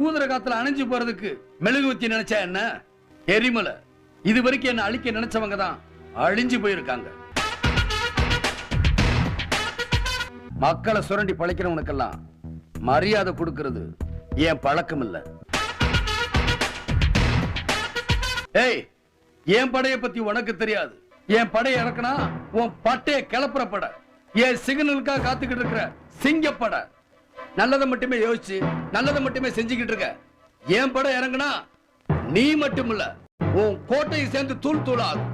ஊதுற காத்துல அணைஞ்சு போறதுக்கு மெழுகுவத்தி நினைச்சா என்ன? எரிமலை. இது வரைக்கும் என்ன அழிக்க நினைச்சவங்க தான் அழிஞ்சு போயிருக்காங்க. மக்களை சுரண்டி பழைக்கிறவனுக்கெல்லாம் மரியாதை கொடுக்கிறது என் பழக்கம் இல்ல. ஏய், என் படைய பத்தி உனக்கு தெரியாது. என் படைய இறக்குனா உன் பட்டைய கிளப்புற பட, என் சிக்னலுக்காக காத்துக்கிட்டு இருக்கிற சிங்கப்பட. நல்லதை மட்டுமே யோசிச்சு நல்லதை மட்டுமே செஞ்சுக்கிட்டு இருக்க. என் படம் இறங்குனா நீ மட்டும் இல்ல, உன் கோட்டையை சேர்ந்து தூள் தூளாகும்.